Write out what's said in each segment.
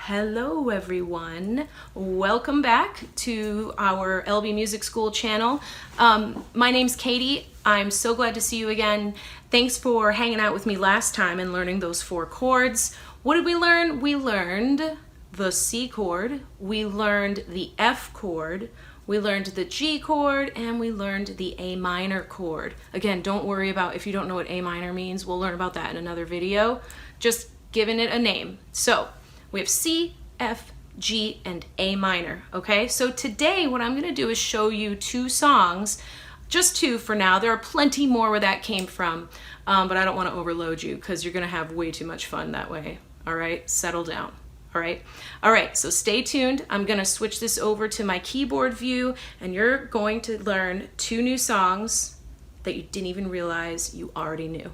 Hello everyone, welcome back to our LB Music School channel. My name's Katie. I'm so glad to see you again. Thanks for hanging out with me last time and learning those 4 chords. What did we learn? We learned the C chord, we learned the F chord, we learned the G chord, and we learned the A minor chord. Again, don't worry about if you don't know what A minor means. We'll learn about that in another video. Just giving it a name. So we have C, F, G, and A minor, okay? So today what I'm gonna do is show you 2 songs, just 2 for now. There are plenty more where that came from, but I don't wanna overload you because you're gonna have way too much fun that way, all right? Settle down, all right? All right, so stay tuned. I'm gonna switch this over to my keyboard view and you're going to learn 2 new songs that you didn't even realize you already knew.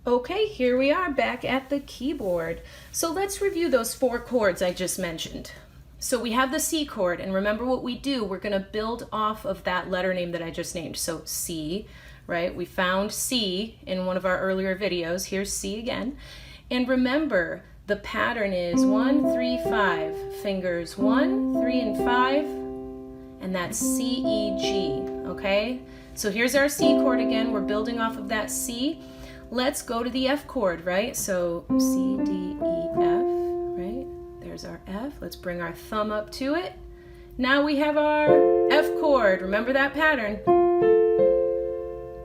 Okay, here we are back at the keyboard. So let's review those 4 chords I just mentioned. So we have the C chord, and remember what we do, we're gonna build off of that letter name that I just named. So C, right? We found C in one of our earlier videos. Here's C again. And remember, the pattern is 1, 3, 5. Fingers 1, 3, and 5, and that's C, E, G, okay? So here's our C chord again. We're building off of that C. Let's go to the F chord, right? So C, D, E, F, right? There's our F. Let's bring our thumb up to it. Now we have our F chord. Remember that pattern.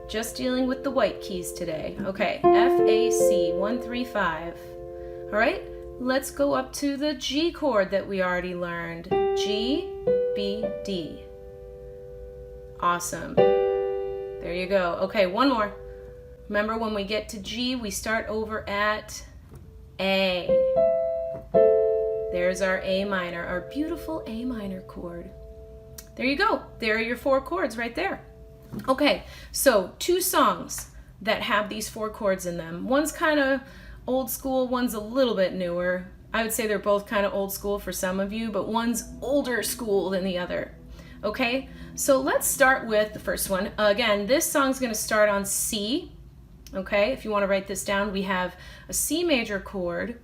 Just dealing with the white keys today. Okay, F, A, C, 1, 3, 5. All right, let's go up to the G chord that we already learned. G, B, D. Awesome. There you go. Okay, one more. Remember, when we get to G, we start over at A. There's our A minor, our beautiful A minor chord. There you go. There are your 4 chords right there. Okay, so 2 songs that have these 4 chords in them. One's kind of old school, one's a little bit newer. I would say they're both kind of old school for some of you, but one's older school than the other. Okay, so let's start with the first one. Again, this song's going to start on C. Okay, if you want to write this down, we have a C major chord,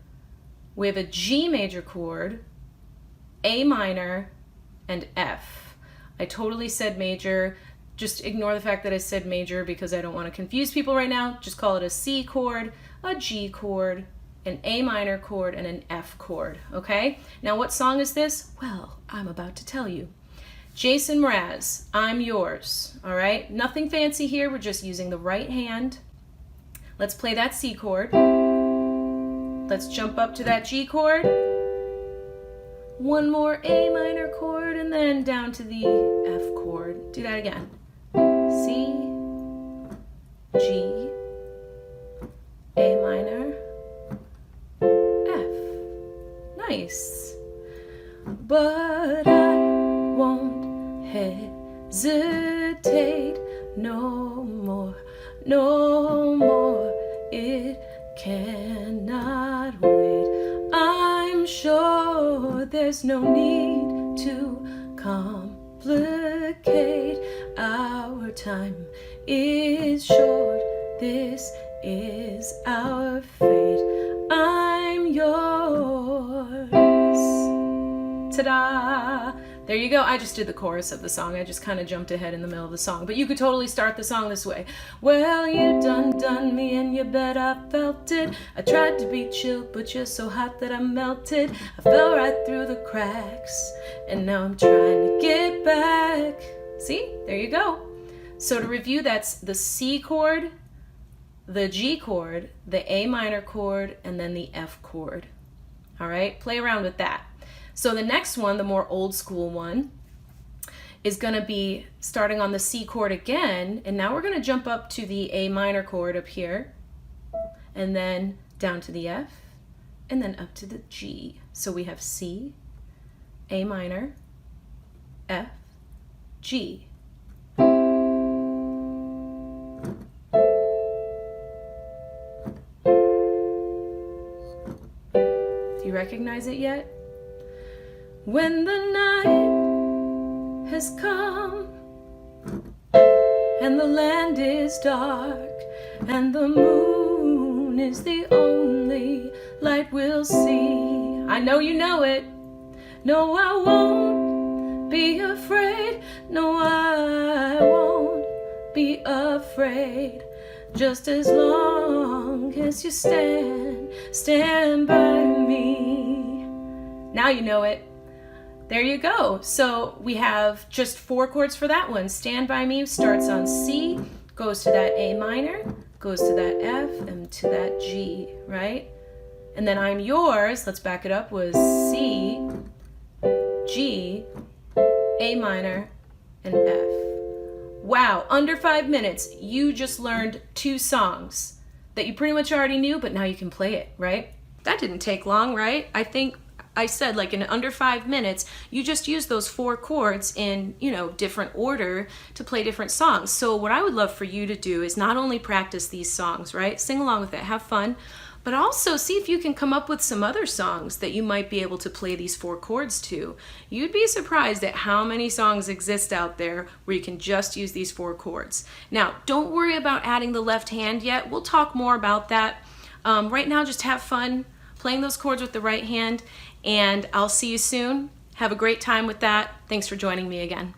we have a G major chord, A minor, and F. I totally said major. Just ignore the fact that I said major because I don't want to confuse people right now. Just call it a C chord, a G chord, an A minor chord, and an F chord, okay? Now what song is this? Well, I'm about to tell you. Jason Mraz, I'm Yours, all right? Nothing fancy here, we're just using the right hand. Let's play that C chord. Let's jump up to that G chord. One more A minor chord and then down to the F chord. Do that again. C, G, A minor, F. Nice. But I won't hesitate no more. No more, it cannot wait. I'm sure there's no need to complicate. Our time is short, this is our fate. I'm yours. Ta-da! There you go. I just did the chorus of the song. I just kind of jumped ahead in the middle of the song. But you could totally start the song this way. Well, you done me and you bet I felt it. I tried to be chill, but you're so hot that I melted. I fell right through the cracks, and now I'm trying to get back. See? There you go. So to review, that's the C chord, the G chord, the A minor chord, and then the F chord. All right? Play around with that. So the next one, the more old school one, is going to be starting on the C chord again, and now we're going to jump up to the A minor chord up here, and then down to the F, and then up to the G. So we have C, A minor, F, G. Do you recognize it yet? When the night has come and the land is dark and the moon is the only light we'll see. I know you know it. No, I won't be afraid. No, I won't be afraid. Just as long as you stand by me. Now you know it. There you go. So we have just 4 chords for that one. Stand By Me starts on C, goes to that A minor, goes to that F, and to that G, right? And then I'm Yours, let's back it up, was C, G, A minor, and F. Wow, under 5 minutes, you just learned 2 songs that you pretty much already knew, but now you can play it, right? That didn't take long, right? I think I said like in under 5 minutes, you just use those 4 chords in, different order to play different songs. So what I would love for you to do is not only practice these songs, right? Sing along with it, have fun, but also see if you can come up with some other songs that you might be able to play these 4 chords to. You'd be surprised at how many songs exist out there where you can just use these 4 chords. Now, don't worry about adding the left hand yet. We'll talk more about that. Right now, just have fun playing those chords with the right hand, and I'll see you soon. Have a great time with that. Thanks for joining me again.